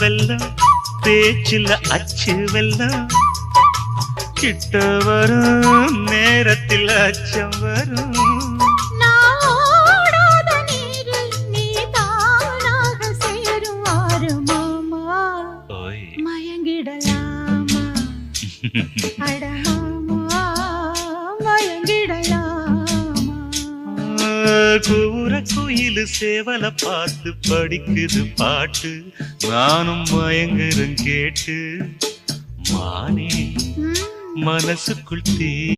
வெல்லம் பேச்சில் அச்சு வெல்லம் கிட்ட வரும் நேரத்தில் அச்சம் வரும் கூற குயிலு சேவல பார்த்து படிக்குது பாட்டு நானும் மயங்குறேன் கேட்டு மானே மனசுக்குள் தீ